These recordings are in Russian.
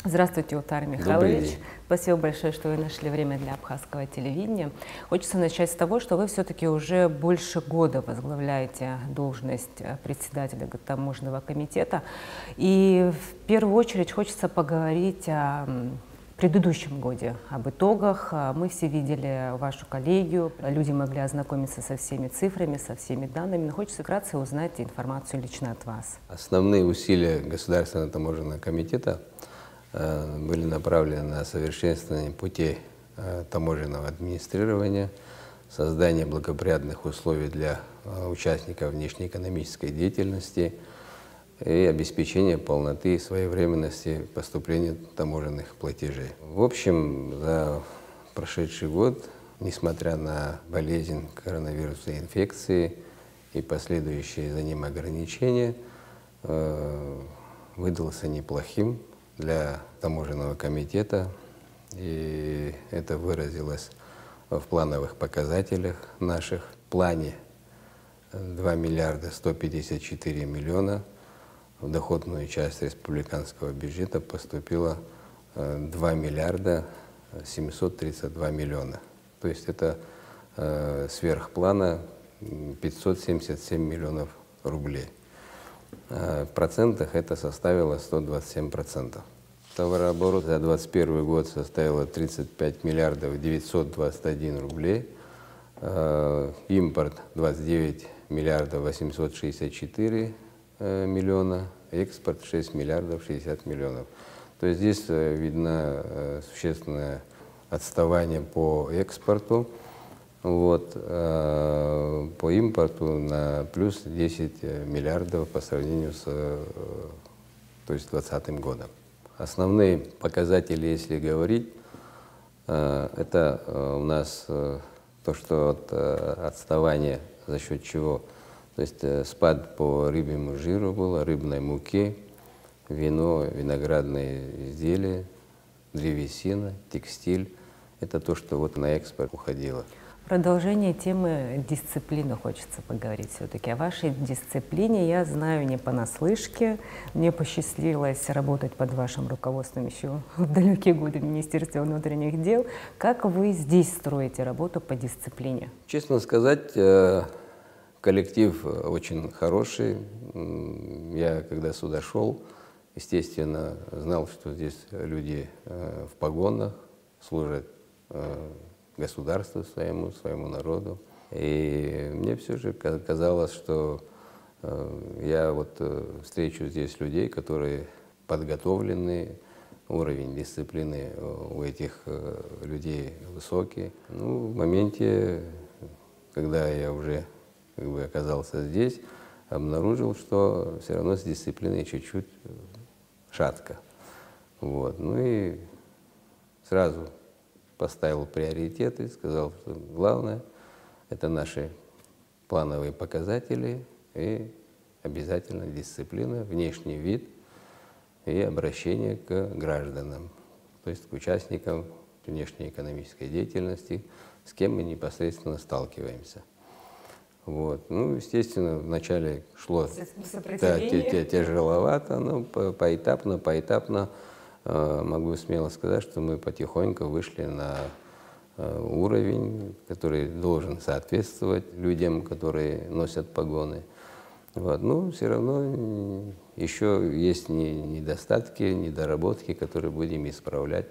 Здравствуйте, Утар Михайлович. Спасибо большое, что вы нашли время для абхазского телевидения. Хочется начать с того, что вы все-таки уже больше года возглавляете должность председателя таможенного комитета. И в первую очередь хочется поговорить о предыдущем годе, об итогах. Мы все видели вашу коллегию, люди могли ознакомиться со всеми цифрами, со всеми данными. Но хочется вкратце узнать информацию лично от вас. Основные усилия Государственного таможенного комитета были направлены на совершенствование путей таможенного администрирования, создание благоприятных условий для участников внешнеэкономической деятельности и обеспечение полноты и своевременности поступления таможенных платежей. В общем, за прошедший год, несмотря на болезнь коронавирусной инфекции и последующие за ним ограничения, выдался неплохим для таможенного комитета, и это выразилось в плановых показателях наших. В плане 2 миллиарда 154 миллиона, в доходную часть республиканского бюджета поступило 2 миллиарда 732 миллиона. То есть это сверх плана 577 миллионов рублей. В процентах это составило 127%. Товарооборот за 2021 год составил 35 миллиардов 921 рублей, импорт 29 миллиардов 864 миллиона, экспорт 6 миллиардов 60 миллионов. То есть здесь видно существенное отставание по экспорту. Вот, по импорту на плюс 10 миллиардов по сравнению с 2020 годом. Основные показатели, если говорить, это у нас то, что отставание за счет чего, то есть спад по рыбьему жиру было, рыбной муке, вино, виноградные изделия, древесина, текстиль. Это то, что вот на экспорт уходило. Продолжение темы дисциплины хочется поговорить все-таки. О вашей дисциплине я знаю не понаслышке. Мне посчастливилось работать под вашим руководством еще в далекие годы в Министерстве внутренних дел. Как вы здесь строите работу по дисциплине? Честно сказать, коллектив очень хороший. Я когда сюда шел, естественно, знал, что здесь люди в погонах служат государству своему народу. И мне все же казалось, что я вот встречу здесь людей, которые подготовлены, уровень дисциплины у этих людей высокий. Ну, в моменте, когда я уже оказался здесь, обнаружил, что все равно с дисциплиной чуть-чуть шатко. Вот. Ну и сразу поставил приоритеты, сказал, что главное – это наши плановые показатели и обязательно дисциплина, внешний вид и обращение к гражданам, то есть к участникам внешнеэкономической деятельности, с кем мы непосредственно сталкиваемся. Вот. Ну, естественно, вначале шло тяжеловато, но поэтапно. Могу смело сказать, что мы потихоньку вышли на уровень, который должен соответствовать людям, которые носят погоны. Вот. Но все равно еще есть недостатки, недоработки, которые будем исправлять.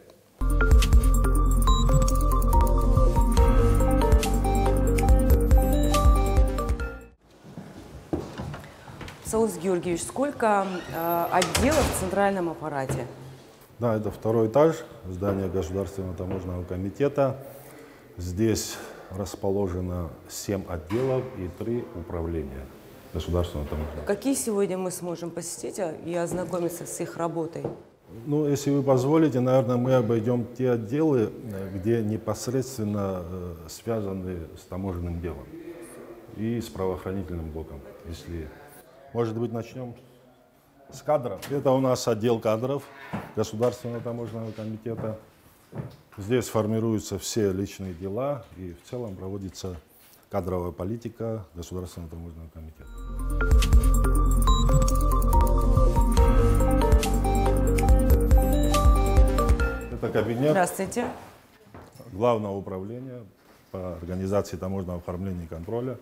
Саулс Георгиевич, сколько отделов в центральном аппарате? Да, это второй этаж здания Государственного таможенного комитета. Здесь расположено 7 отделов и 3 управления Государственного таможенного. Какие сегодня мы сможем посетить и ознакомиться с их работой? Ну, если вы позволите, наверное, мы обойдем те отделы, где непосредственно связаны с таможенным делом и с правоохранительным блоком. Если, может быть, начнем с кадров. Это у нас отдел кадров Государственного таможенного комитета. Здесь формируются все личные дела и в целом проводится кадровая политика Государственного таможенного комитета. кабинет. Здравствуйте. Главного управления по организации таможенного оформления и контроля.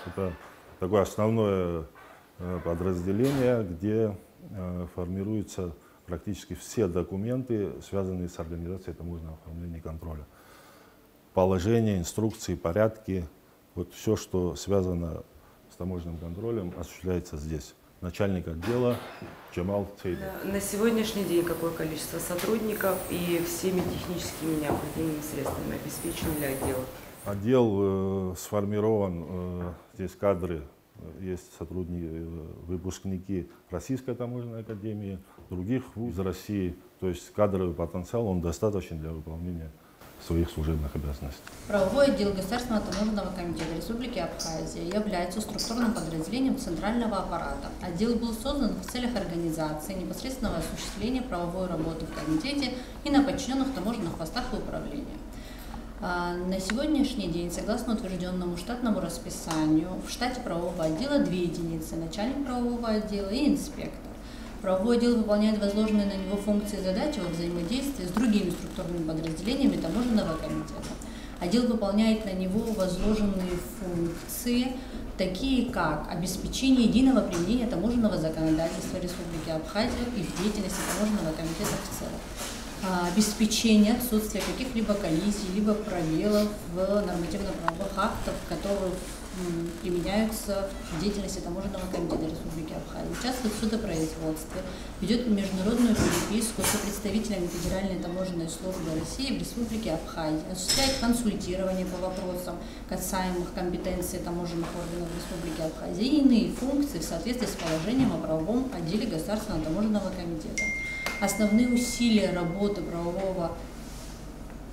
Это такое основное подразделение, где формируются практически все документы, связанные с организацией таможенного оформления и контроля. Положения, инструкции, порядки, вот все, что связано с таможенным контролем, осуществляется здесь. Начальник отдела Джамал Цейдов. На сегодняшний день какое количество сотрудников и всеми техническими необходимыми средствами обеспечен ли отдел? Отдел сформирован, здесь кадры, есть сотрудники, выпускники Российской таможенной академии, других вузов из России. То есть кадровый потенциал, он достаточен для выполнения своих служебных обязанностей. Правовой отдел Государственного таможенного комитета Республики Абхазия является структурным подразделением центрального аппарата. Отдел был создан в целях организации непосредственного осуществления правовой работы в комитете и на подчиненных таможенных постах и управления. На сегодняшний день, согласно утвержденному штатному расписанию, в штате правового отдела 2 единицы, начальник правового отдела и инспектор. Правовой отдел выполняет возложенные на него функции и задачи во взаимодействии с другими структурными подразделениями таможенного комитета. Отдел выполняет на него возложенные функции, такие как обеспечение единого применения таможенного законодательства Республики Абхазия и в деятельности таможенного комитета в целом, обеспечение отсутствия каких-либо коллизий, либо пробелов в нормативно-правовых актах, которые применяются в деятельности таможенного комитета Республики Абхазия, участвует в судопроизводстве, ведет международную переписку с представителями Федеральной таможенной службы России в Республике Абхазия, осуществляет консультирование по вопросам, касаемых компетенции таможенных органов Республики Абхазия и иные функции в соответствии с положением о правовом отделе Государственного таможенного комитета. Основные усилия работы правового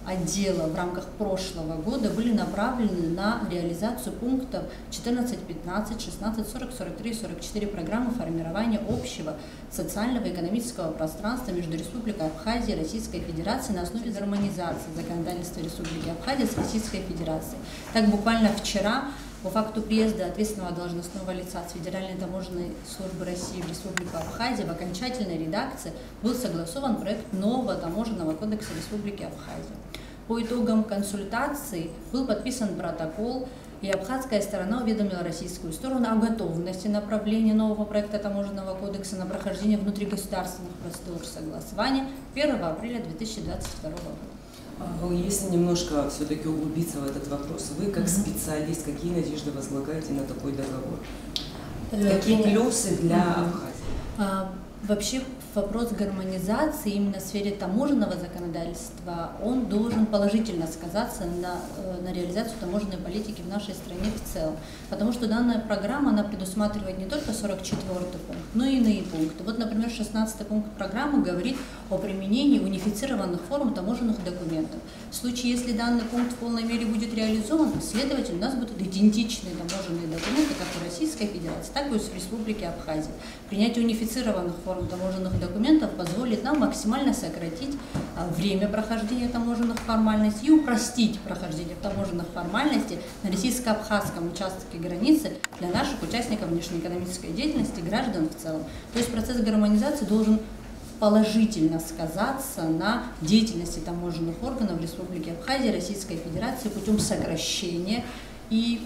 отдела в рамках прошлого года были направлены на реализацию пунктов 14, 15, 16, 40, 43 и 44 программы формирования общего социального и экономического пространства между Республикой Абхазия и Российской Федерацией на основе гармонизации законодательства Республики Абхазия с Российской Федерацией. Так, буквально вчера по факту приезда ответственного должностного лица с Федеральной таможенной службы России в Республику Абхазия в окончательной редакции был согласован проект нового таможенного кодекса Республики Абхазия. По итогам консультаций был подписан протокол, и абхазская сторона уведомила российскую сторону о готовности направления нового проекта таможенного кодекса на прохождение внутригосударственных процедур согласования 1 апреля 2022 года. Если немножко все-таки углубиться в этот вопрос, вы как специалист, какие надежды возлагаете на такой договор? Какие плюсы для Абхазии? Вообще вопрос гармонизации именно в сфере таможенного законодательства, он должен положительно сказаться на реализацию таможенной политики в нашей стране в целом. Потому что данная программа, она предусматривает не только 44-й пункт, но и иные пункты. Вот, например, 16-й пункт программы говорит о применении унифицированных форм таможенных документов. В случае, если данный пункт в полной мере будет реализован, следовательно, у нас будут идентичные таможенные документы как в Российской Федерации, так и в Республике Абхазия. Принятие унифицированных форм таможенных документов позволит нам максимально сократить время прохождения таможенных формальностей и упростить прохождение таможенных формальностей на российско-абхазском участке границы для наших участников внешнеэкономической деятельности, граждан в целом. То есть процесс гармонизации должен положительно сказаться на деятельности таможенных органов Республики Абхазия, Российской Федерации путем сокращения и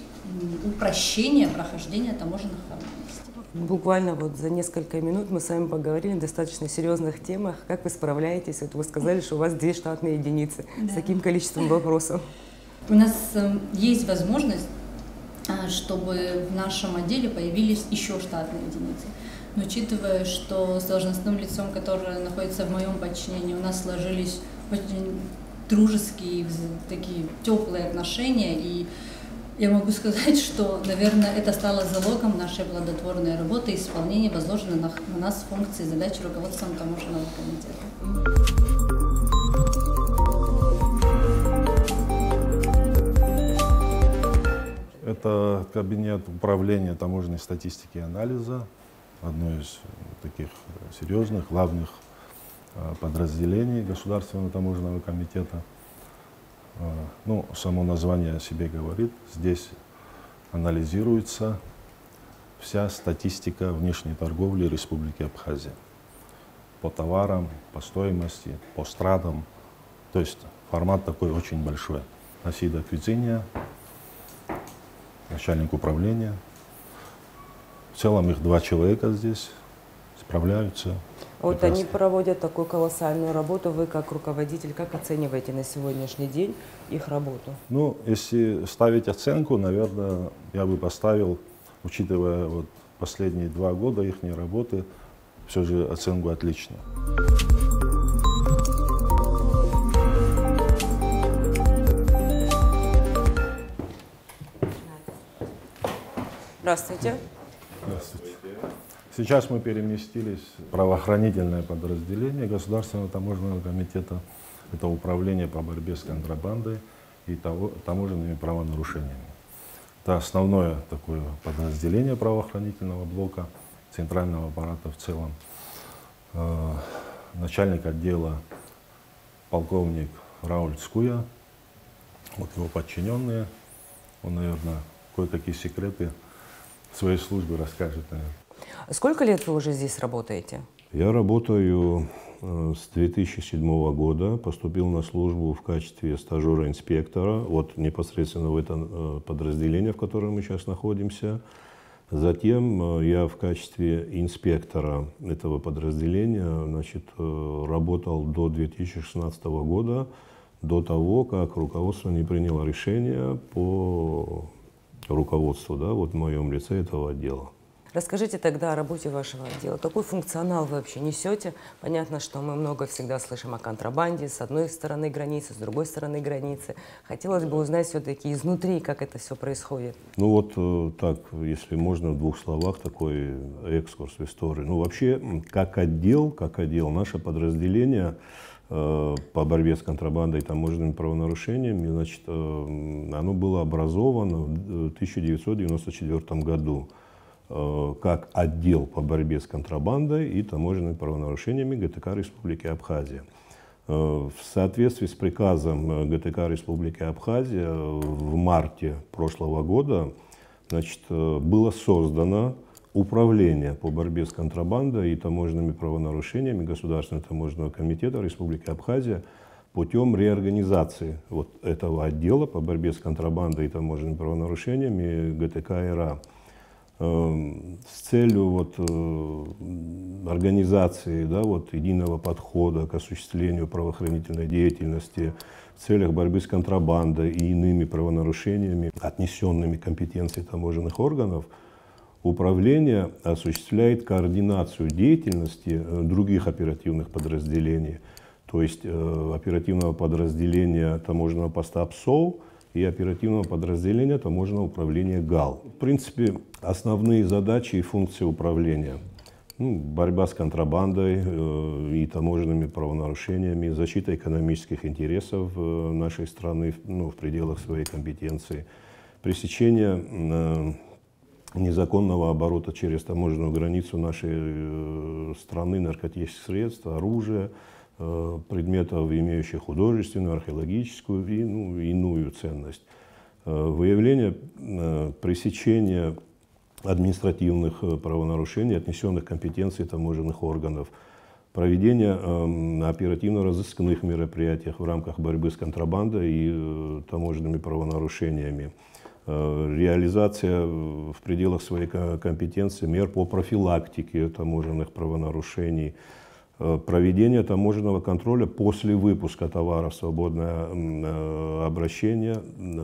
упрощения прохождения таможенных формальностей. Буквально вот за несколько минут мы с вами поговорили о достаточно серьезных темах. Как вы справляетесь? Вот вы сказали, что у вас 2 штатные единицы. Да. С таким количеством вопросов. У нас есть возможность, чтобы в нашем отделе появились еще штатные единицы. Но учитывая, что с должностным лицом, которое находится в моем подчинении, у нас сложились очень дружеские, такие теплые отношения, и я могу сказать, что, наверное, это стало залогом нашей плодотворной работы и исполнения возложенных на нас функций и задач руководством таможенного комитета. Это кабинет управления таможенной статистики и анализа, одно из таких серьезных, главных подразделений Государственного таможенного комитета. Ну, само название о себе говорит. Здесь анализируется вся статистика внешней торговли Республики Абхазия. По товарам, по стоимости, по стратам, То есть формат такой очень большой. Насида Квитиния, начальник управления. В целом их 2 человека здесь справляются. Вот они проводят такую колоссальную работу. Вы как руководитель, как оцениваете на сегодняшний день их работу? Ну, если ставить оценку, наверное, я бы поставил, учитывая вот последние 2 года их работы, все же оценку отлично. Здравствуйте. Здравствуйте. Сейчас мы переместились в правоохранительное подразделение Государственного таможенного комитета. Это управление по борьбе с контрабандой и таможенными правонарушениями. Это основное такое подразделение правоохранительного блока, центрального аппарата в целом. Начальник отдела полковник Рауль Цкуя, вот его подчиненные. Он, наверное, кое-какие секреты своей службы расскажет, наверное. Сколько лет вы уже здесь работаете? Я работаю с 2007 года, поступил на службу в качестве стажера-инспектора, вот непосредственно в это подразделение, в котором мы сейчас находимся. Затем я в качестве инспектора этого подразделения, значит, работал до 2016 года, до того, как руководство не приняло решение по руководству, да, вот в моем лице этого отдела. Расскажите тогда о работе вашего отдела. Какой функционал вы вообще несете? Понятно, что мы много всегда слышим о контрабанде с одной стороны границы, с другой стороны границы. Хотелось бы узнать все-таки изнутри, как это все происходит. Ну вот так, если можно, в 2 словах такой экскурс в историю. Ну вообще, как отдел наше подразделение по борьбе с контрабандой и таможенными правонарушениями, значит, оно было образовано в 1994 году как отдел по борьбе с контрабандой и таможенными правонарушениями ГТК Республики Абхазия. В соответствии с приказом ГТК Республики Абхазия в марте прошлого года, значит, было создано Управление по борьбе с контрабандой и таможенными правонарушениями Государственного таможенного комитета Республики Абхазия путем реорганизации вот этого отдела по борьбе с контрабандой и таможенными правонарушениями ГТК РА. С целью вот организации, да, вот единого подхода к осуществлению правоохранительной деятельности в целях борьбы с контрабандой и иными правонарушениями, отнесенными к компетенции таможенных органов, управление осуществляет координацию деятельности других оперативных подразделений, то есть оперативного подразделения таможенного поста ПСОУ и оперативного подразделения таможенного управления ГАЛ. В принципе, основные задачи и функции управления: борьба с контрабандой и таможенными правонарушениями, защита экономических интересов нашей страны в пределах своей компетенции, пресечение незаконного оборота через таможенную границу нашей страны наркотических средств, оружия, предметов, имеющих художественную, археологическую и иную ценность, выявление, пресечение административных правонарушений, отнесенных к компетенции таможенных органов, проведение оперативно-розыскных мероприятий в рамках борьбы с контрабандой и таможенными правонарушениями, реализация в пределах своей компетенции мер по профилактике таможенных правонарушений, проведение таможенного контроля после выпуска товара в свободное обращение,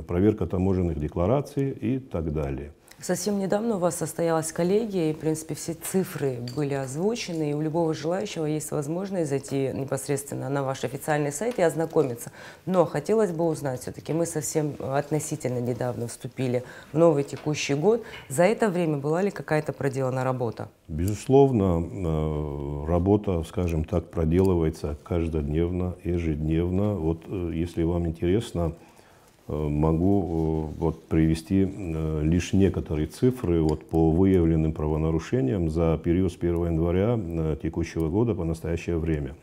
проверка таможенных деклараций и так далее. Совсем недавно у вас состоялась коллегия, и, в принципе, все цифры были озвучены, и у любого желающего есть возможность зайти непосредственно на ваш официальный сайт и ознакомиться. Но хотелось бы узнать, все-таки мы совсем относительно недавно вступили в новый текущий год. За это время была ли какая-то проделана работа? Безусловно, работа, скажем так, проделывается каждодневно, ежедневно. Вот если вам интересно, могу привести лишь некоторые цифры по выявленным правонарушениям за период с 1 января текущего года по настоящее время.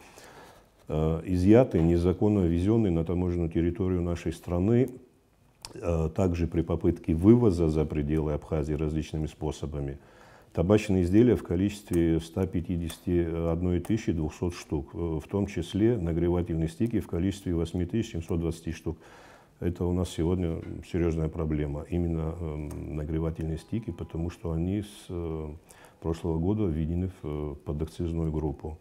Изъяты, незаконно ввезенные на таможенную территорию нашей страны, также при попытке вывоза за пределы Абхазии различными способами, табачные изделия в количестве 151 200 штук, в том числе нагревательные стики в количестве 8720 штук. Это у нас сегодня серьезная проблема, именно нагревательные стики, потому что они с прошлого года введены в подакцизную группу.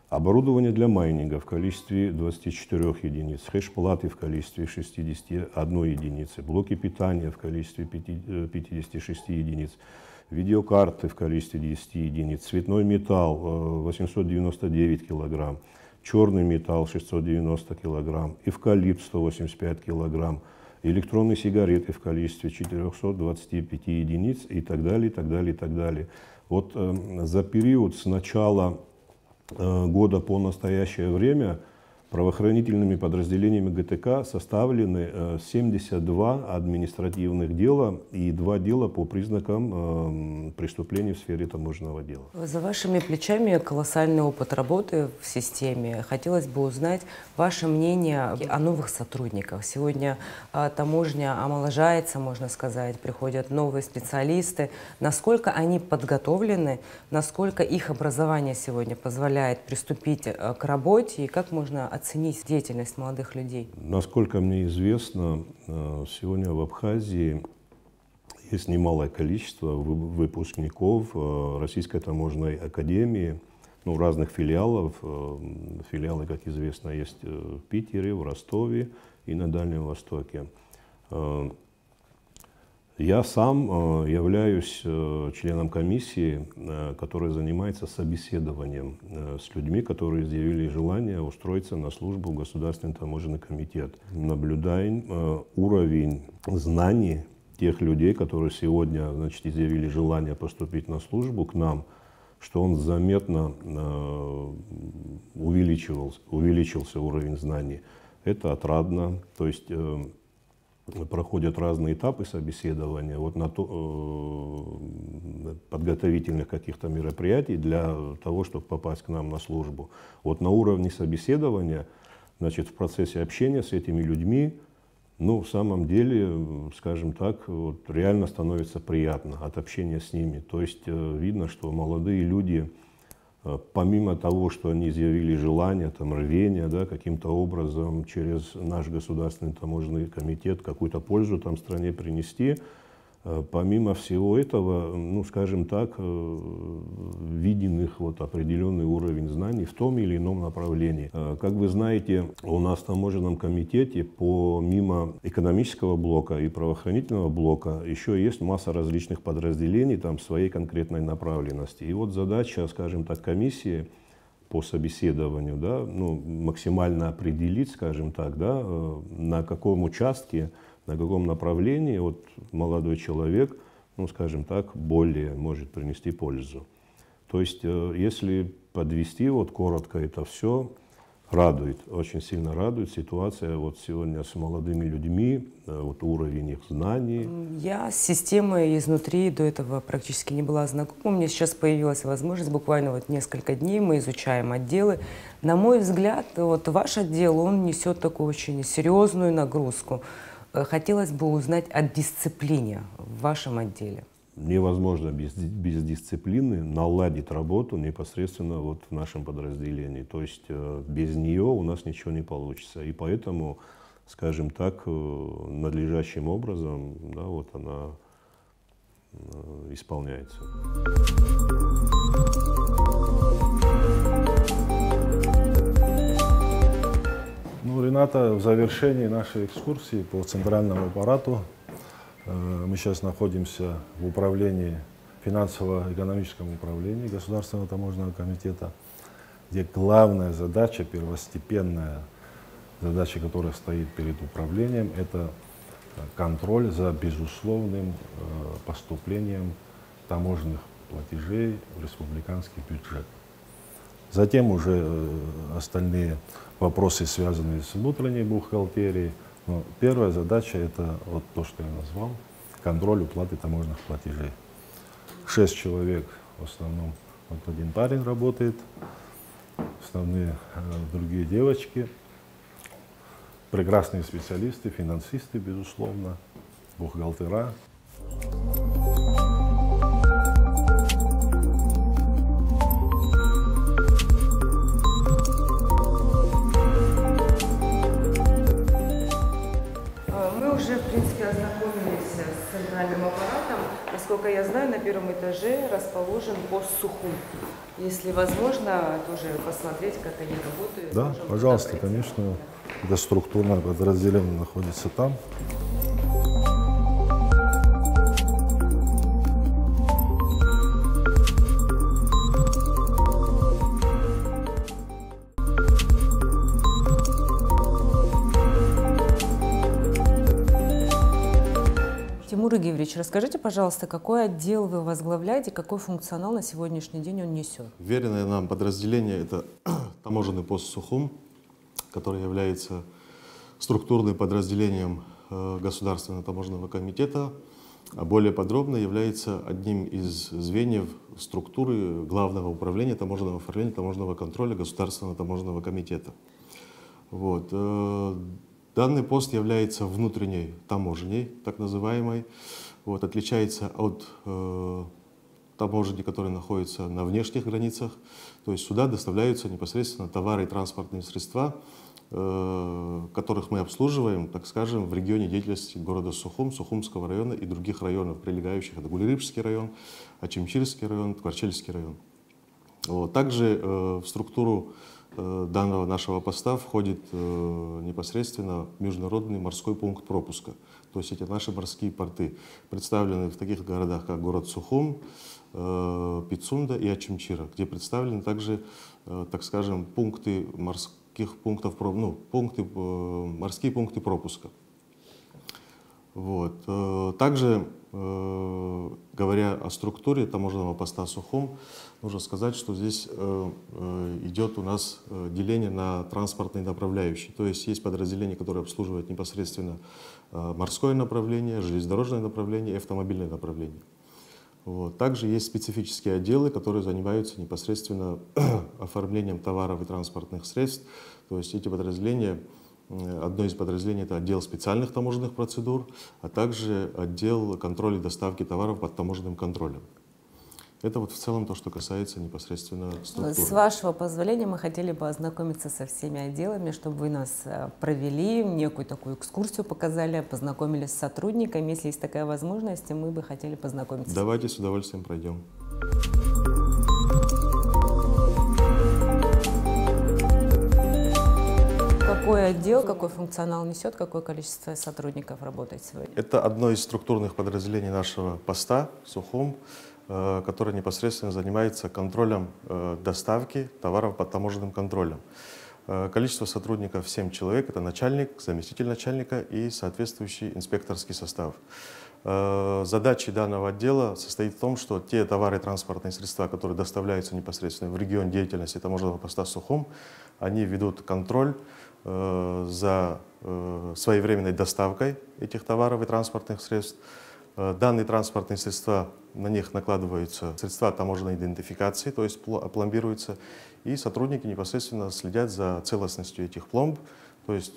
Оборудование для майнинга в количестве 24 единиц, хэш-платы в количестве 61 единицы, блоки питания в количестве 56 единиц, видеокарты в количестве 10 единиц, цветной металл 899 килограмм, черный металл 690 килограмм, эвкалипт 185 килограмм, электронные сигареты в количестве 425 единиц и так далее, и так далее, и так далее. Вот за период с начала года по настоящее время правоохранительными подразделениями ГТК составлены 72 административных дела и 2 дела по признакам преступлений в сфере таможенного дела. За вашими плечами колоссальный опыт работы в системе. Хотелось бы узнать ваше мнение о новых сотрудниках. Сегодня таможня омоложается, можно сказать, приходят новые специалисты. Насколько они подготовлены, насколько их образование сегодня позволяет приступить к работе и как можно оценить деятельность молодых людей? Насколько мне известно, сегодня в Абхазии есть немалое количество выпускников Российской таможенной академии, ну, разных филиалов. Филиалы, как известно, есть в Питере, в Ростове и на Дальнем Востоке. Я сам являюсь членом комиссии, которая занимается собеседованием с людьми, которые изъявили желание устроиться на службу в Государственный таможенный комитет. Наблюдаем уровень знаний тех людей, которые сегодня, значит, изъявили желание поступить на службу к нам, что он заметно увеличился уровень знаний. Это отрадно. То есть проходят разные этапы собеседования, вот на подготовительных каких-то мероприятий для того, чтобы попасть к нам на службу. Вот на уровне собеседования, значит, в процессе общения с этими людьми, ну, в самом деле, скажем так, вот, реально становится приятно от общения с ними. То есть видно, что молодые люди, помимо того, что они изъявили желание, там, рвение, да, каким-то образом через наш Государственный таможенный комитет какую-то пользу там стране принести, помимо всего этого, ну, скажем так, виден их вот определенный уровень знаний в том или ином направлении. Как вы знаете, у нас в таможенном комитете помимо экономического блока и правоохранительного блока еще есть масса различных подразделений там своей конкретной направленности. И вот задача, скажем так, комиссии по собеседованию, да, ну, максимально определить, скажем так, да, на каком участке, на каком направлении вот молодой человек, ну, скажем так, более может принести пользу. То есть, если подвести вот коротко это все, радует, очень сильно радует ситуация вот сегодня с молодыми людьми, вот уровень их знаний. Я с системой изнутри до этого практически не была знакома. У меня сейчас появилась возможность, буквально вот несколько дней мы изучаем отделы. На мой взгляд, вот ваш отдел, он несет такую очень серьезную нагрузку. Хотелось бы узнать о дисциплине в вашем отделе. Невозможно без дисциплины наладить работу непосредственно вот в нашем подразделении. То есть без нее у нас ничего не получится. И поэтому, скажем так, надлежащим образом, да, вот она исполняется. Ну, Рената, в завершении нашей экскурсии по центральному аппарату мы сейчас находимся в управлении, финансово-экономическом управлении Государственного таможенного комитета, где главная задача, первостепенная задача, которая стоит перед управлением, это контроль за безусловным поступлением таможенных платежей в республиканский бюджет. Затем уже остальные вопросы, связанные с внутренней бухгалтерией. Но первая задача — это вот то, что я назвал, контроль уплаты таможенных платежей. 6 человек в основном, вот один парень работает, основные другие девочки. Прекрасные специалисты, финансисты, безусловно, бухгалтера. Насколько я знаю, на первом этаже расположен пост Сухум. Если возможно, тоже посмотреть, как они работают. Да, пожалуйста, конечно. Это структурное подразделение находится там. Тимур Игоревич, расскажите, пожалуйста, какой отдел вы возглавляете, какой функционал на сегодняшний день он несет? Веренное нам подразделение — это таможенный пост Сухум, который является структурным подразделением Государственного таможенного комитета, а более подробно является одним из звеньев структуры Главного управления таможенного оформления таможенного контроля Государственного таможенного комитета. Вот. Данный пост является внутренней таможней, так называемой. Вот, отличается от таможни, которые находятся на внешних границах. То есть сюда доставляются непосредственно товары и транспортные средства, которых мы обслуживаем, так скажем, в регионе деятельности города Сухум, Сухумского района и других районов, прилегающих. Это Гулирыбский район, Ачимчирский район, Ткварчельский район. Вот. Также в структуру данного нашего поста входит непосредственно международный морской пункт пропуска. То есть эти наши морские порты представлены в таких городах, как город Сухум, Пицунда и Ачимчира, где представлены также, так скажем, пункты морских пунктов, морские пункты пропуска. Вот. Также, говоря о структуре таможенного поста Сухум, нужно сказать, что здесь идет у нас деление на транспортные направляющие. То есть есть подразделения, которые обслуживают непосредственно морское направление, железнодорожное направление и автомобильное направление. Вот. Также есть специфические отделы, которые занимаются непосредственно оформлением товаров и транспортных средств. То есть эти подразделения, одно из подразделений — это отдел специальных таможенных процедур, а также отдел контроля доставки товаров под таможенным контролем. Это вот в целом то, что касается непосредственно структуры. С вашего позволения мы хотели бы ознакомиться со всеми отделами, чтобы вы нас провели, некую такую экскурсию показали, познакомились с сотрудниками. Если есть такая возможность, мы бы хотели познакомиться. Давайте с удовольствием пройдем. Какой отдел, какой функционал несет, какое количество сотрудников работает сегодня? Это одно из структурных подразделений нашего поста Сухум, который непосредственно занимается контролем доставки товаров под таможенным контролем. Количество сотрудников 7 человек, это начальник, заместитель начальника и соответствующий инспекторский состав. Задачей данного отдела состоит в том, что те товары и транспортные средства, которые доставляются непосредственно в регион деятельности таможенного поста Сухум, они ведут контроль за своевременной доставкой этих товаров и транспортных средств. Данные транспортные средства, на них накладываются средства таможенной идентификации, то есть пломбируются, и сотрудники непосредственно следят за целостностью этих пломб, то есть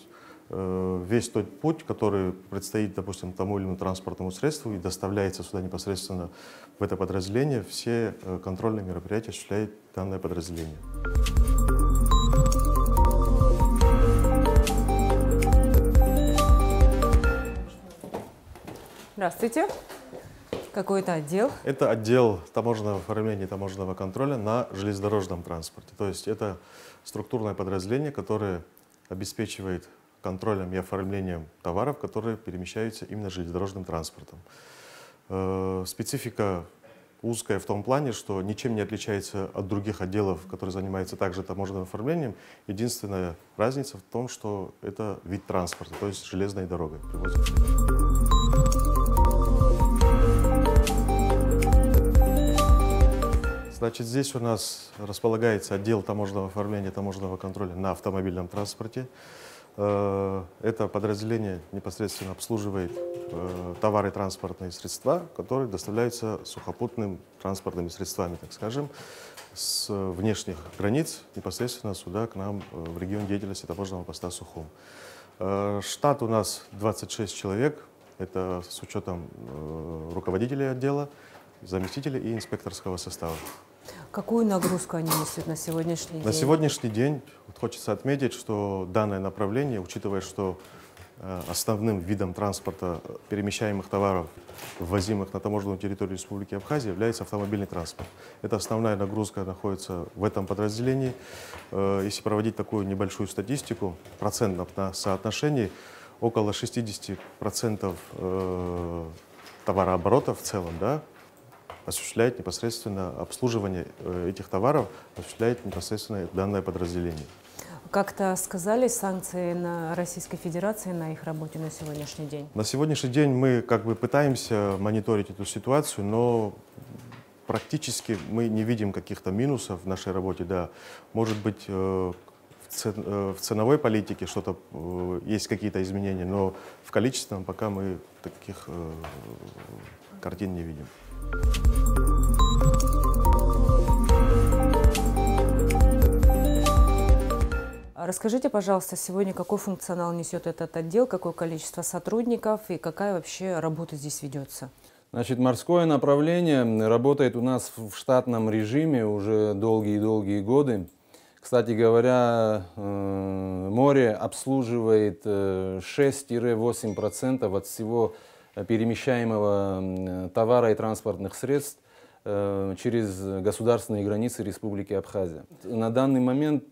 весь тот путь, который предстоит, допустим, тому или иному транспортному средству и доставляется сюда непосредственно в это подразделение, все контрольные мероприятия осуществляет данное подразделение. Здравствуйте. Какой это отдел? Это отдел таможенного оформления и таможенного контроля на железнодорожном транспорте. То есть это структурное подразделение, которое обеспечивает контролем и оформлением товаров, которые перемещаются именно железнодорожным транспортом. Специфика узкая в том плане, что ничем не отличается от других отделов, которые занимаются также таможенным оформлением. Единственная разница в том, что это вид транспорта, то есть железной дорогой. Значит, здесь у нас располагается отдел таможенного оформления и таможенного контроля на автомобильном транспорте. Это подразделение непосредственно обслуживает товары и транспортные средства, которые доставляются сухопутными транспортными средствами, так скажем, с внешних границ непосредственно сюда, к нам, в регион деятельности таможенного поста Сухум. Штат у нас 26 человек, это с учетом руководителей отдела, заместителей и инспекторского состава. Какую нагрузку они несут на сегодняшний день? На сегодняшний день хочется отметить, что данное направление, учитывая, что основным видом транспорта перемещаемых товаров, ввозимых на таможенную территорию Республики Абхазия, является автомобильный транспорт. Это основная нагрузка находится в этом подразделении. Если проводить такую небольшую статистику, процентов на соотношении, около 60% товарооборота в целом, да, осуществляет непосредственно обслуживание этих товаров, осуществляет непосредственно данное подразделение. Как-то сказались санкции на Российской Федерации на их работе на сегодняшний день? На сегодняшний день мы как бы пытаемся мониторить эту ситуацию, но практически мы не видим каких-то минусов в нашей работе. Да. Может быть, в ценовой политике что-то есть какие-то изменения, но в количественном пока мы таких картин не видим. Расскажите, пожалуйста, сегодня какой функционал несет этот отдел, какое количество сотрудников и какая вообще работа здесь ведется? Значит, морское направление работает у нас в штатном режиме уже долгие годы. Кстати говоря, море обслуживает 6-8% от всего перемещаемого товара и транспортных средств через государственные границы Республики Абхазия. На данный момент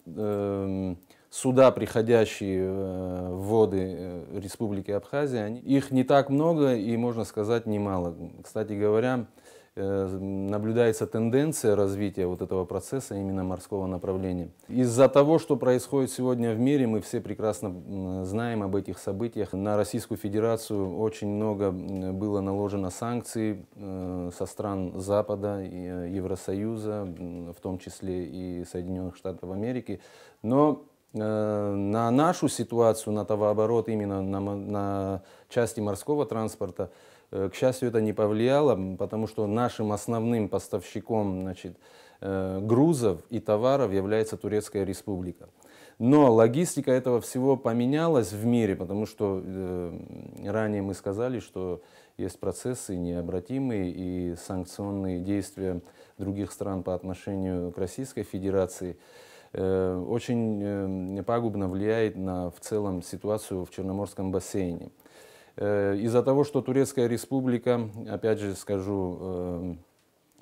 суда, приходящие в воды Республики Абхазия, их не так много и, можно сказать, немало. Кстати говоря, наблюдается тенденция развития вот этого процесса именно морского направления. Из-за того, что происходит сегодня в мире, мы все прекрасно знаем об этих событиях. На Российскую Федерацию очень много было наложено санкций со стран Запада, Евросоюза, в том числе и Соединенных Штатов Америки. Но на нашу ситуацию, на товарооборот именно на части морского транспорта, к счастью, это не повлияло, потому что нашим основным поставщиком, значит, грузов и товаров является Турецкая Республика. Но логистика этого всего поменялась в мире, потому что ранее мы сказали, что есть процессы необратимые и санкционные действия других стран по отношению к Российской Федерации очень пагубно влияет на в целом ситуацию в Черноморском бассейне. Из-за того, что Турецкая Республика, опять же скажу,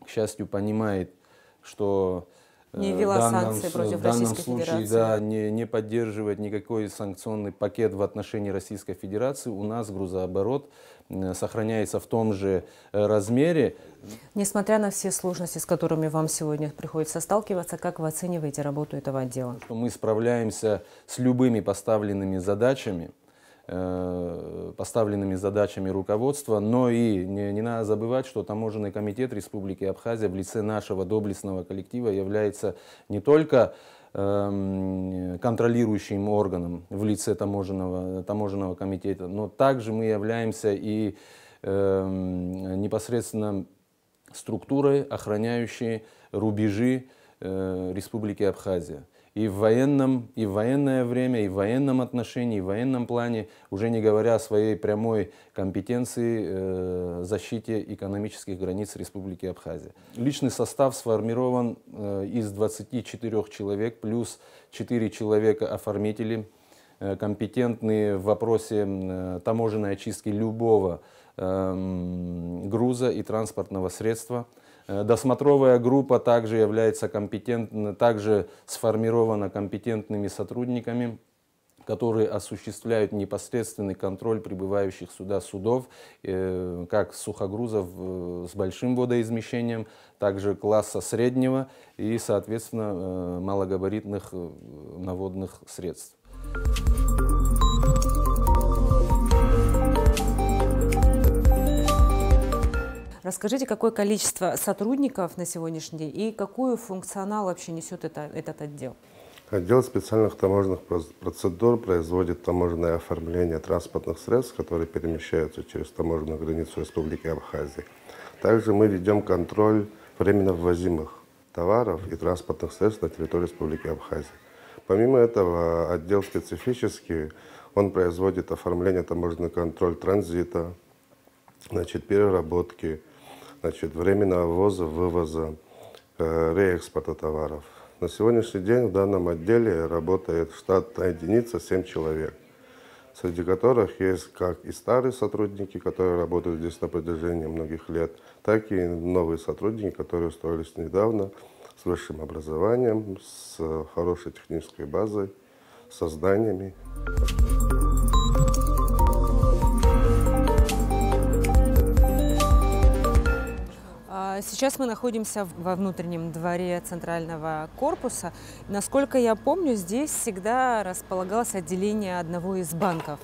к счастью, понимает, что не ввела санкции против Российской Федерации. Да, не поддерживает никакой санкционный пакет в отношении Российской Федерации, у нас грузооборот сохраняется в том же размере. Несмотря на все сложности, с которыми вам сегодня приходится сталкиваться, как вы оцениваете работу этого отдела? Мы справляемся с любыми поставленными задачами руководства, но и не надо забывать, что Таможенный комитет Республики Абхазия в лице нашего доблестного коллектива является не только контролирующим органом в лице таможенного комитета, но также мы являемся и непосредственно структурой, охраняющей рубежи Республики Абхазия. И в военное время, и в военном отношении, и в военном плане, уже не говоря о своей прямой компетенции защите экономических границ Республики Абхазия. Личный состав сформирован из 24 человек, плюс 4 человека оформители, компетентные в вопросе таможенной очистки любого груза и транспортного средства. Досмотровая группа также является также сформирована компетентными сотрудниками, которые осуществляют непосредственный контроль прибывающих сюда судов, как сухогрузов с большим водоизмещением, также класса среднего и, соответственно, малогабаритных наводных средств. Расскажите, какое количество сотрудников на сегодняшний день и какой функционал вообще несет этот отдел? Отдел специальных таможенных процедур производит таможенное оформление транспортных средств, которые перемещаются через таможенную границу Республики Абхазия. Также мы ведем контроль временно ввозимых товаров и транспортных средств на территорию Республики Абхазия. Помимо этого, отдел специфический, он производит оформление, таможенный контроль транзита, переработки, временного ввоза, вывоза, реэкспорта товаров. На сегодняшний день в данном отделе работает штатная единица 7 человек. среди которых есть как и старые сотрудники, которые работают здесь на протяжении многих лет, так и новые сотрудники, которые устроились недавно, с высшим образованием, с хорошей технической базой, со знаниями. Сейчас мы находимся во внутреннем дворе центрального корпуса. Насколько я помню, здесь всегда располагалось отделение одного из банков.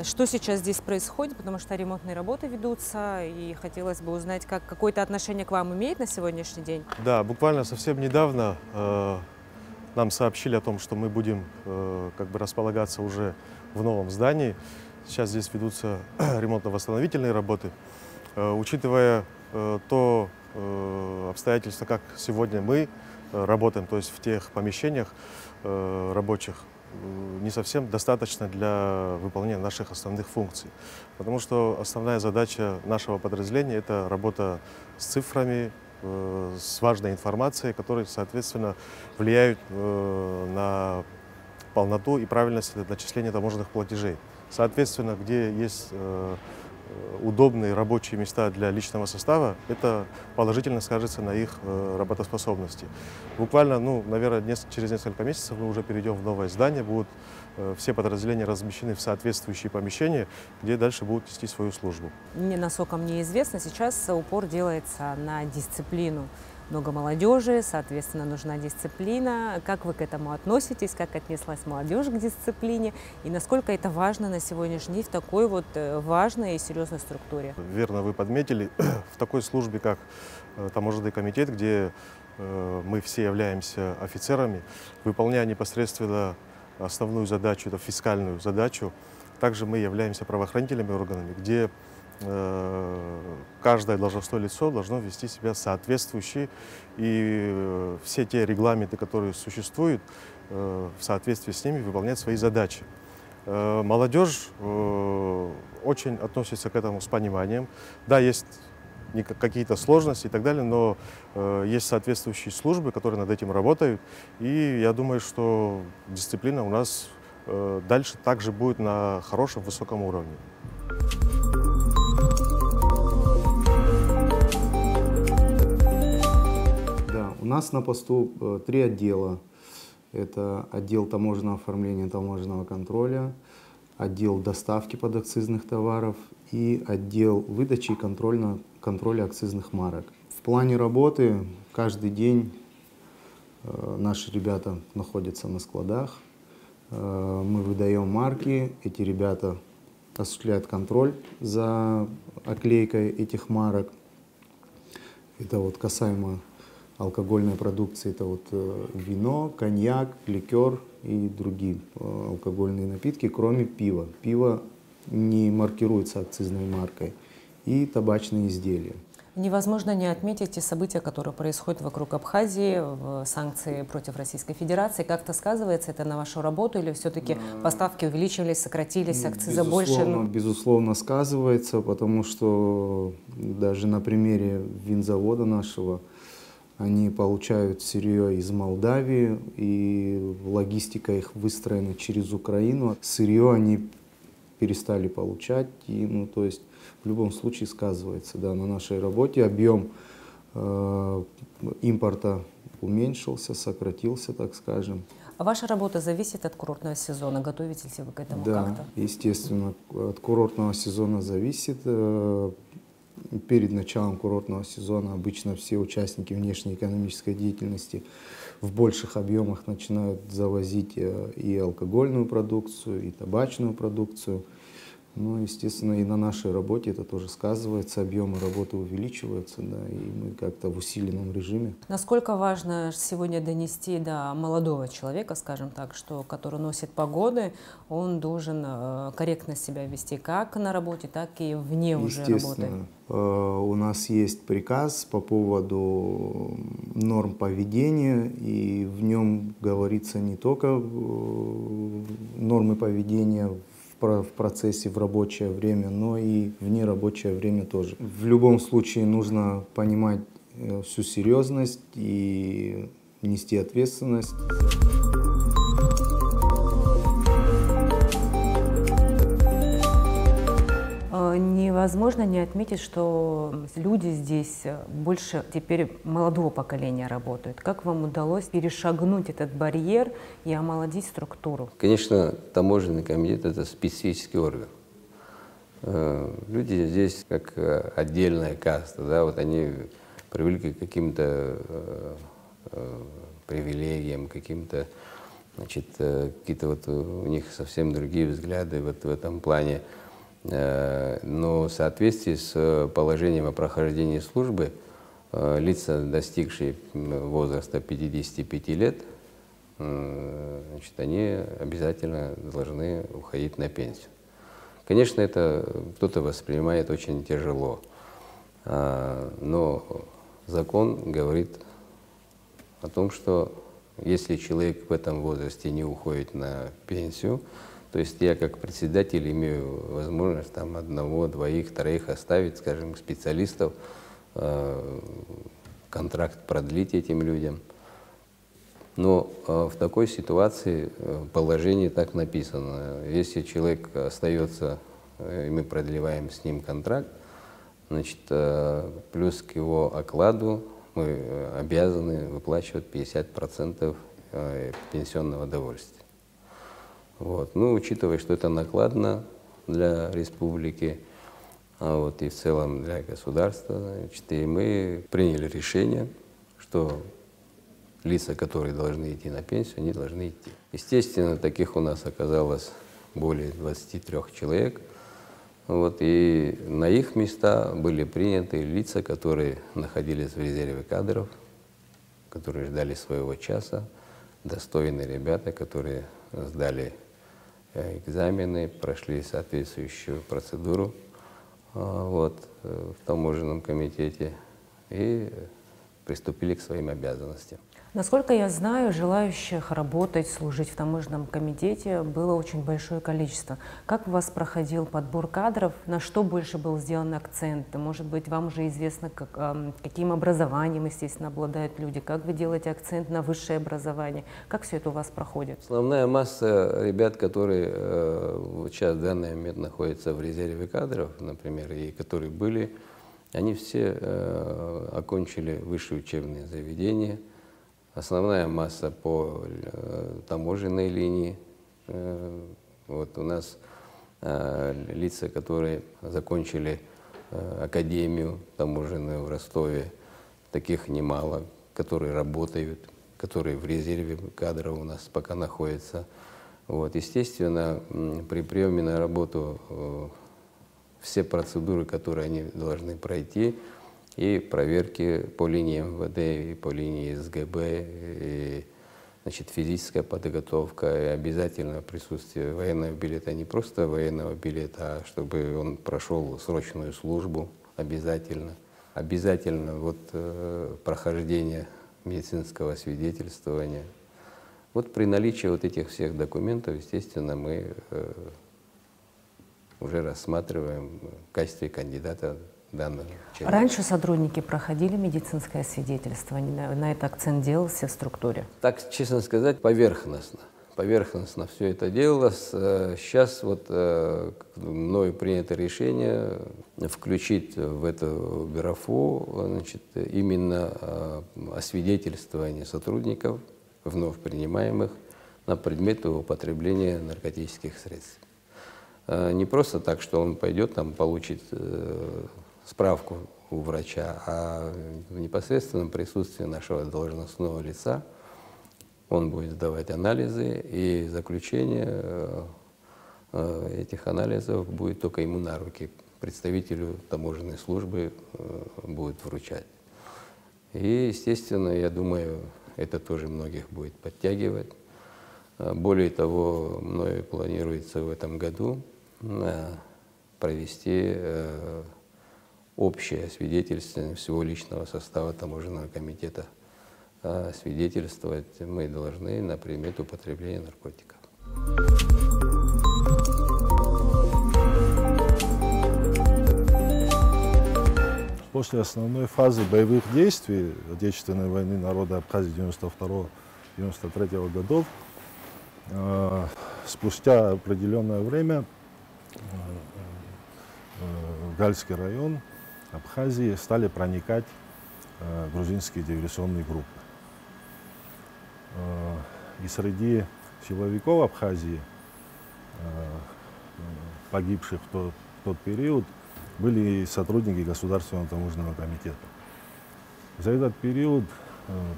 Что сейчас здесь происходит, потому что ремонтные работы ведутся, и хотелось бы узнать, как какое-то отношение к вам имеет на сегодняшний день? Да, буквально совсем недавно нам сообщили о том, что мы будем располагаться уже в новом здании. Сейчас здесь ведутся ремонтно-восстановительные работы. Учитывая то обстоятельство, как сегодня мы работаем, то есть в тех помещениях рабочих, не совсем достаточно для выполнения наших основных функций. Потому что основная задача нашего подразделения – это работа с цифрами, с важной информацией, которые, соответственно, влияют на полноту и правильность начисления таможенных платежей. Соответственно, где есть удобные рабочие места для личного состава, это положительно скажется на их работоспособности. Буквально, наверное, через несколько месяцев мы уже перейдем в новое здание, будут все подразделения размещены в соответствующие помещения, где дальше будут вести свою службу. Насколько мне известно, сейчас упор делается на дисциплину. Много молодежи, соответственно, нужна дисциплина. Как вы к этому относитесь, как отнеслась молодежь к дисциплине и насколько это важно на сегодняшний день в такой вот важной и серьезной структуре? Верно вы подметили, в такой службе, как таможенный комитет, где мы все являемся офицерами, выполняя непосредственно основную задачу, это фискальную задачу, также мы являемся правоохранительными органами, где каждое должностное лицо должно вести себя соответствующе, и все те регламенты, которые существуют, в соответствии с ними выполнять свои задачи. Молодежь очень относится к этому с пониманием. Да, есть какие-то сложности и так далее, но есть соответствующие службы, которые над этим работают, и я думаю, что дисциплина у нас дальше также будет на хорошем, высоком уровне. У нас на посту 3 отдела. Это отдел таможенного оформления и таможенного контроля, отдел доставки подакцизных товаров и отдел выдачи и контроля акцизных марок. В плане работы каждый день наши ребята находятся на складах. Мы выдаем марки, эти ребята осуществляют контроль за оклейкой этих марок. Это вот касаемо алкогольной продукции, это вот вино, коньяк, ликер и другие алкогольные напитки, кроме пива. Пиво не маркируется акцизной маркой. И табачные изделия. Невозможно не отметить те события, которые происходят вокруг Абхазии, санкции против Российской Федерации. Как-то сказывается это на вашу работу или все-таки поставки увеличивались, сократились, акциза больше? Безусловно, сказывается, потому что даже на примере винзавода нашего они получают сырье из Молдавии, и логистика их выстроена через Украину. Сырье они перестали получать, и, то есть в любом случае сказывается на нашей работе. Объем импорта уменьшился, сократился, так скажем. А ваша работа зависит от курортного сезона? Готовитесь ли вы к этому как-то? Да, естественно, от курортного сезона зависит. Перед началом курортного сезона обычно все участники внешнеэкономической деятельности в больших объемах начинают завозить и алкогольную продукцию, и табачную продукцию. Ну, естественно, и на нашей работе это тоже сказывается, объемы работы увеличиваются, да, и мы как-то в усиленном режиме. Насколько важно сегодня донести до молодого человека, скажем так, что, который носит погоны, он должен корректно себя вести как на работе, так и вне уже работы? У нас есть приказ по поводу норм поведения, и в нем говорится не только нормы поведения в процессе, в рабочее время, но и в нерабочее время тоже. В любом случае нужно понимать всю серьезность и нести ответственность. невозможно не отметить, что люди здесь больше теперь молодого поколения работают. Как вам удалось перешагнуть этот барьер и омолодить структуру? Конечно, таможенный комитет – это специфический орган. Люди здесь как отдельная каста, да, вот они привыкли к каким-то привилегиям, каким-то, значит, какие-то вот у них совсем другие взгляды вот в этом плане. Но в соответствии с положением о прохождении службы лица, достигшие возраста 55 лет, значит, они обязательно должны уходить на пенсию. Конечно, это кто-то воспринимает очень тяжело, но закон говорит о том, что если человек в этом возрасте не уходит на пенсию, то есть я как председатель имею возможность там одного, двоих, троих оставить, скажем, специалистов, контракт продлить этим людям. Но в такой ситуации положение так написано. Если человек остается, и мы продлеваем с ним контракт, значит, плюс к его окладу мы обязаны выплачивать 50% пенсионного довольствия. Вот. Ну, учитывая, что это накладно для республики, вот, и в целом для государства, значит, и мы приняли решение, что лица, которые должны идти на пенсию, они должны идти. Естественно, таких у нас оказалось более 23 человек. Вот, и на их места были приняты лица, которые находились в резерве кадров, которые ждали своего часа, достойные ребята, которые сдали экзамены, прошли соответствующую процедуру вот, в таможенном комитете и приступили к своим обязанностям. Насколько я знаю, желающих работать, служить в таможенном комитете было очень большое количество. Как у вас проходил подбор кадров? На что больше был сделан акцент? Может быть, вам уже известно, каким образованием, естественно, обладают люди? Как вы делаете акцент на высшее образование? Как все это у вас проходит? Основная масса ребят, которые сейчас в данный момент находятся в резерве кадров, например, и которые были, они все окончили высшие учебные заведения. Основная масса по таможенной линии. Вот у нас лица, которые закончили академию таможенную в Ростове, таких немало, которые работают, которые в резерве кадров у нас пока находятся. Вот, естественно, при приеме на работу все процедуры, которые они должны пройти, и проверки по линии МВД, и по линии СГБ, и, значит, физическая подготовка, и обязательно присутствие военного билета, не просто военного билета, а чтобы он прошел срочную службу, обязательно. Обязательно вот, прохождение медицинского свидетельствования. Вот при наличии вот этих всех документов, естественно, мы уже рассматриваем в качестве кандидата данного человека. Раньше сотрудники проходили медицинское свидетельствование, на это акцент делался в структуре? Так, честно сказать, поверхностно. Поверхностно все это делалось. Сейчас вот мною принято решение включить в эту графу, значит, именно освидетельствование сотрудников, вновь принимаемых, на предмет употребления наркотических средств. Не просто так, что он пойдет, там, получит справку у врача, а в непосредственном присутствии нашего должностного лица он будет сдавать анализы, и заключение этих анализов будет только ему на руки, представителю таможенной службы будет вручать. И, естественно, я думаю, это тоже многих будет подтягивать. Более того, мною планируется в этом году провести общее свидетельствование всего личного состава таможенного комитета. Свидетельствовать мы должны на предмет употребления наркотиков. После основной фазы боевых действий Отечественной войны народа Абхазии 92-93 годов, спустя определенное время в Гальский район Абхазии стали проникать грузинские диверсионные группы. И среди силовиков Абхазии, погибших в тот период, были и сотрудники Государственного таможенного комитета. За этот период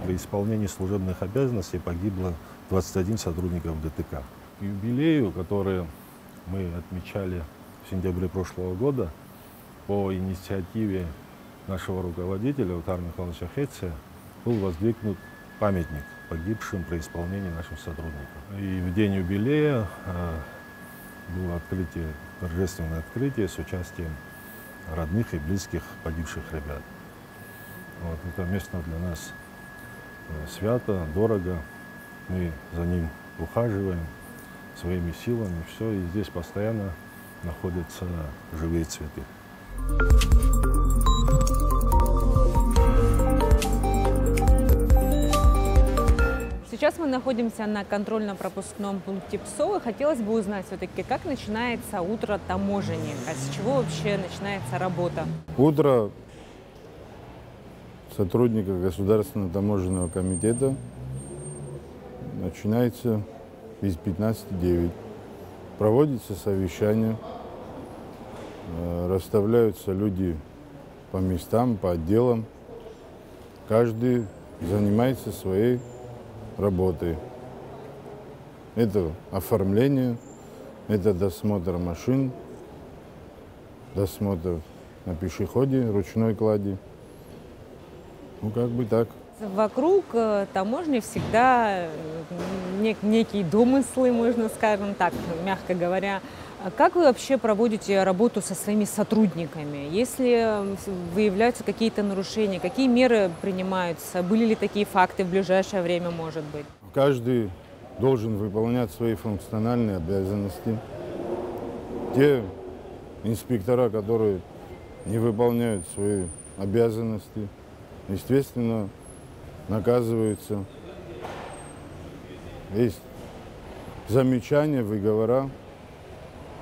при исполнении служебных обязанностей погибло 21 сотрудников ДТК. К юбилею, который мы отмечали в сентябре прошлого года, по инициативе нашего руководителя Утара Михайловича Хеция был воздвигнут памятник погибшим при исполнении нашим сотрудникам. И в день юбилея было торжественное открытие с участием родных и близких погибших ребят. Вот, это место для нас свято, дорого. Мы за ним ухаживаем своими силами. Все, и здесь постоянно находятся живые цветы. Сейчас мы находимся на контрольно-пропускном пункте ПСО. Хотелось бы узнать все-таки, как начинается утро таможенника, с чего вообще начинается работа? Утро сотрудника Государственного таможенного комитета начинается без 15:09. Проводится совещание, расставляются люди по местам, по отделам. Каждый занимается своей работой. Это оформление, это досмотр машин, досмотр на пешеходе, ручной клади. Ну, как бы так. Вокруг таможни всегда некие домыслы, можно скажем так, мягко говоря. Как вы вообще проводите работу со своими сотрудниками? Если выявляются какие-то нарушения, какие меры принимаются? Были ли такие факты в ближайшее время, может быть? Каждый должен выполнять свои функциональные обязанности. Те инспектора, которые не выполняют свои обязанности, естественно, наказываются. Есть замечания, выговора.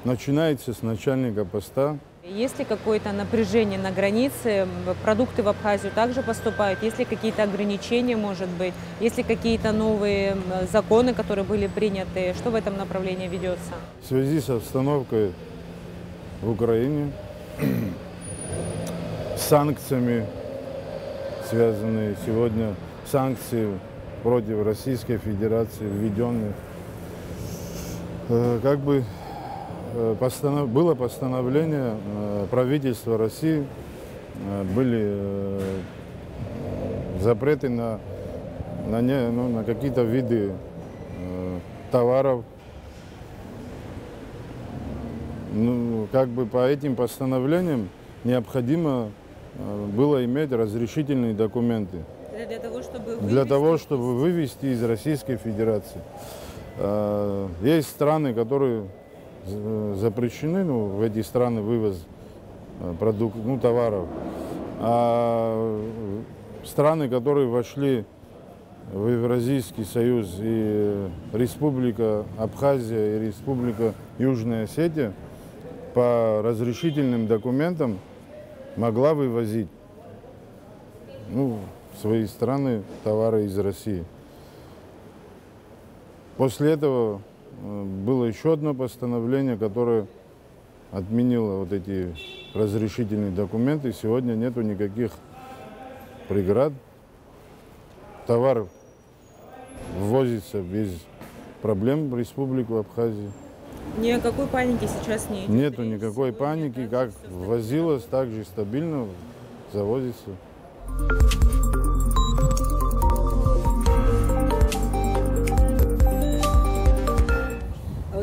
Начинается с начальника поста. Есть ли какое-то напряжение на границе? Продукты в Абхазию также поступают? Есть ли какие-то ограничения, может быть? Есть ли какие-то новые законы, которые были приняты? Что в этом направлении ведется? В связи с обстановкой в Украине, с санкциями, связанные сегодня, санкции против Российской Федерации, введенные, как бы было постановление правительства России, были запреты на какие-то виды товаров. Ну, как бы по этим постановлениям необходимо было иметь разрешительные документы. Для того, чтобы вывести из Российской Федерации. Есть страны, которые запрещены, в эти страны вывоз товаров. А страны, которые вошли в Евразийский союз, и Республика Абхазия, и Республика Южная Осетия, по разрешительным документам могла вывозить в свои страны товары из России. После этого было еще одно постановление, которое отменило вот эти разрешительные документы. Сегодня нету никаких преград. Товар ввозится без проблем в Республику Абхазию. Никакой паники сейчас нет? Нету никакой паники. Как ввозилось, так же стабильно завозится.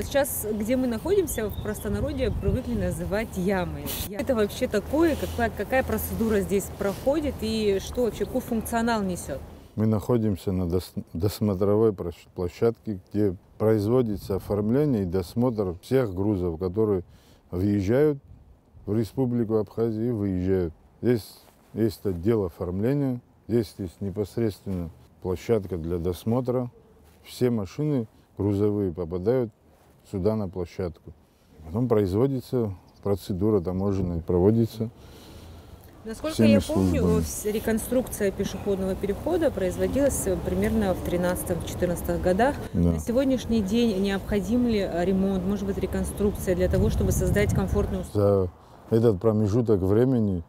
Сейчас, где мы находимся, в простонародье привыкли называть ямой. Это вообще такое, какая процедура здесь проходит и что вообще, какой функционал несет? Мы находимся на досмотровой площадке, где производится оформление и досмотр всех грузов, которые въезжают в Республику Абхазию и выезжают. Здесь есть отдел оформления, здесь есть непосредственно площадка для досмотра. Все машины грузовые попадают сюда на площадку. Потом производится процедура таможенная проводится. Насколько я помню, реконструкция пешеходного перехода производилась примерно в 13-14 годах. Да. На сегодняшний день необходим ли ремонт, может быть, реконструкция для того, чтобы создать комфортную условия? За этот промежуток времени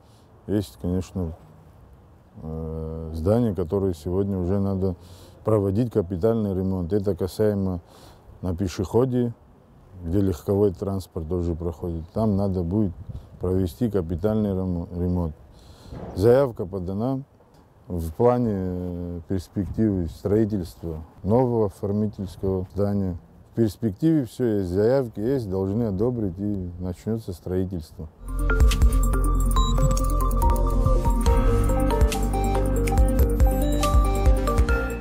есть, конечно, здания, которые сегодня уже надо проводить капитальный ремонт. Это касаемо на пешеходе, где легковой транспорт тоже проходит. Там надо будет провести капитальный ремонт. Заявка подана в плане перспективы строительства нового оформительского здания. В перспективе все есть, заявки есть, должны одобрить и начнется строительство.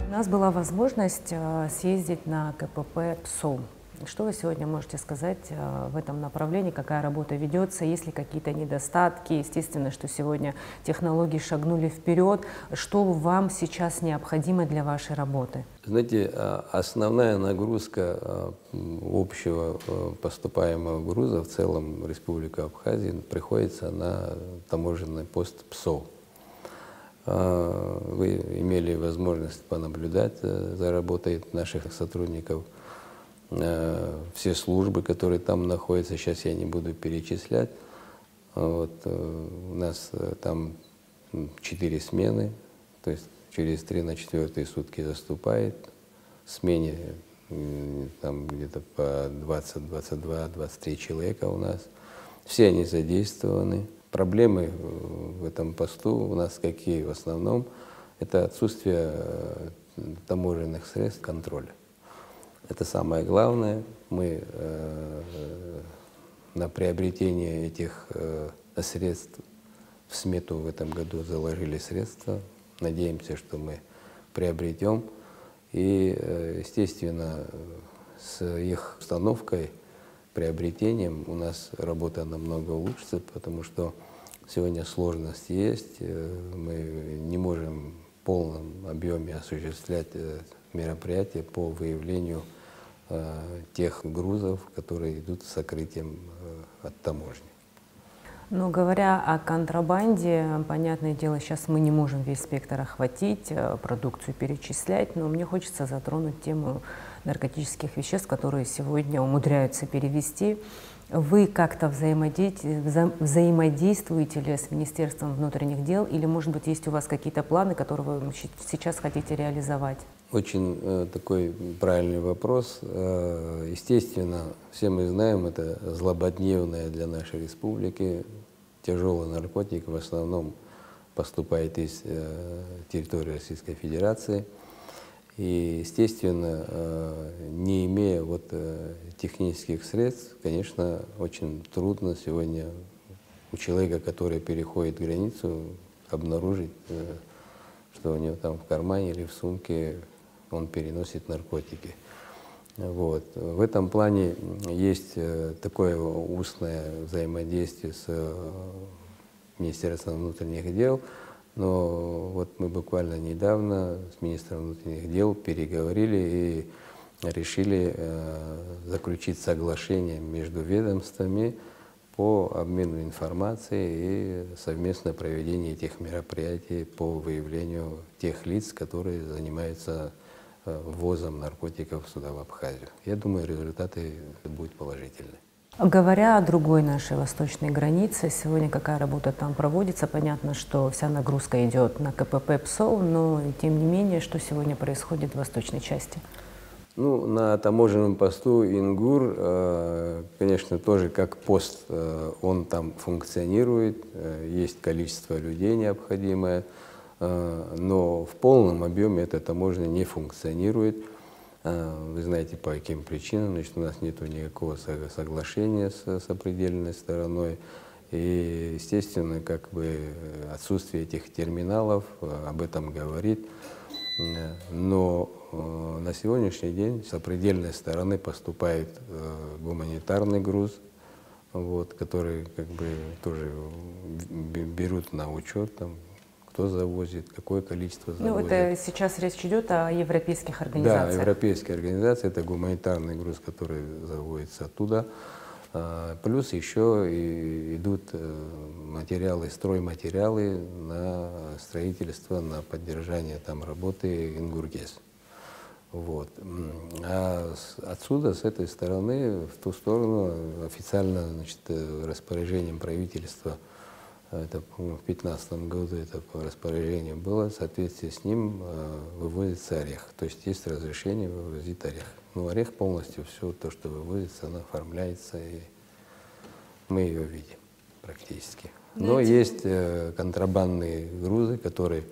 У нас была возможность съездить на КПП ПСО. Что вы сегодня можете сказать в этом направлении, какая работа ведется, есть ли какие-то недостатки? Естественно, что сегодня технологии шагнули вперед. Что вам сейчас необходимо для вашей работы? Знаете, основная нагрузка общего поступаемого груза в целом Республика Абхазия приходится на таможенный пост ПСО. Вы имели возможность понаблюдать за работой наших сотрудников. Все службы, которые там находятся, сейчас я не буду перечислять. Вот, у нас там 4 смены, то есть через 3 на 4 сутки заступает. В смене там где-то по 20, 22, 23 человека у нас. Все они задействованы. Проблемы в этом посту у нас какие в основном? Это отсутствие таможенных средств контроля. Это самое главное. Мы на приобретение этих средств в смету в этом году заложили средства. Надеемся, что мы приобретем. И, естественно, с их установкой, приобретением у нас работа намного улучшится, потому что сегодня сложность есть. Мы не можем в полном объеме осуществлять мероприятия по выявлению тех грузов, которые идут с сокрытием от таможни. Но говоря о контрабанде, понятное дело, сейчас мы не можем весь спектр охватить, продукцию перечислять, но мне хочется затронуть тему наркотических веществ, которые сегодня умудряются перевести. Вы как-то взаимодействуете ли с Министерством внутренних дел, или, может быть, есть у вас какие-то планы, которые вы сейчас хотите реализовать? Очень такой правильный вопрос. Естественно, все мы знаем, это злободневная для нашей республики. Тяжелый наркотик в основном поступает из территории Российской Федерации. И, естественно, не имея технических средств, конечно, очень трудно сегодня у человека, который переходит границу, обнаружить, что у него там в кармане или в сумке он переносит наркотики. Вот. В этом плане есть такое устное взаимодействие с Министерством внутренних дел, но вот мы буквально недавно с министром внутренних дел переговорили и решили заключить соглашение между ведомствами по обмену информацией и совместное проведение этих мероприятий по выявлению тех лиц, которые занимаются ввозом наркотиков сюда, в Абхазию. Я думаю, результаты будут положительны. Говоря о другой нашей восточной границе, сегодня какая работа там проводится? Понятно, что вся нагрузка идет на КПП ПСО, но тем не менее, что сегодня происходит в восточной части? Ну, на таможенном посту Ингур, конечно, тоже как пост, он там функционирует, есть количество людей необходимое, но в полном объеме эта таможня не функционирует. Вы знаете, по каким причинам. Значит, у нас нет никакого соглашения с сопредельной стороной. И, естественно, как бы отсутствие этих терминалов об этом говорит. Но на сегодняшний день с сопредельной стороны поступает гуманитарный груз, который как бы тоже берут на учет, там, кто завозит, какое количество завозит. Ну, это сейчас речь идет о европейских организациях. Да, европейские организации, это гуманитарный груз, который завозится оттуда. Плюс еще идут материалы, стройматериалы на строительство, на поддержание там работы Ингургес. Вот. А отсюда, с этой стороны, в ту сторону официально, значит, распоряжением правительства, это, по-моему, в 2015 году это распоряжение было, в соответствии с ним вывозится орех. То есть есть разрешение вывозить орех. Ну, орех полностью, все то, что вывозится, оно оформляется, и мы ее видим практически. Но есть контрабандные грузы, которые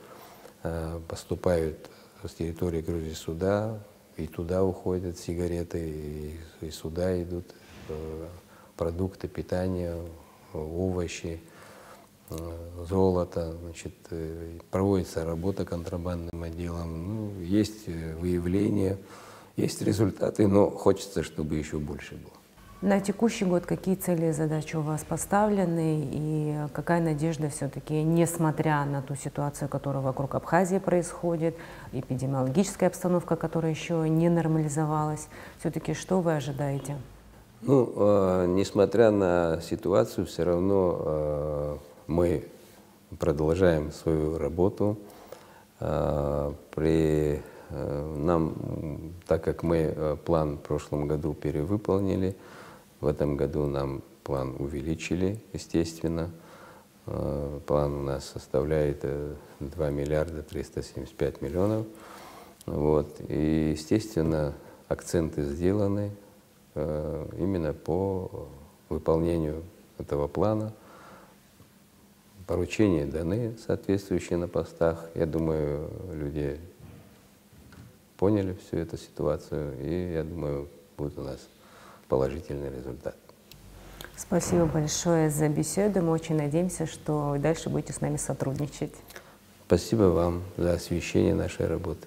поступают с территории Грузии сюда, и туда уходят сигареты, и сюда идут продукты питания, овощи, золото. Значит, проводится работа контрабандным отделом. Ну, есть выявления, есть результаты, но хочется, чтобы еще больше было. На текущий год какие цели и задачи у вас поставлены, и какая надежда все-таки, несмотря на ту ситуацию, которая вокруг Абхазии происходит, эпидемиологическая обстановка, которая еще не нормализовалась, все-таки что вы ожидаете? Ну, несмотря на ситуацию, все равно мы продолжаем свою работу. Нам, так как мы план в прошлом году перевыполнили, в этом году нам план увеличили, естественно. План у нас составляет 2 миллиарда 375 миллионов. Вот. И, естественно, акценты сделаны именно по выполнению этого плана. Поручения даны соответствующие на постах. Я думаю, люди поняли всю эту ситуацию, и, я думаю, будет у нас положительный результат. Спасибо большое за беседу. Мы очень надеемся, что вы дальше будете с нами сотрудничать. Спасибо вам за освещение нашей работы.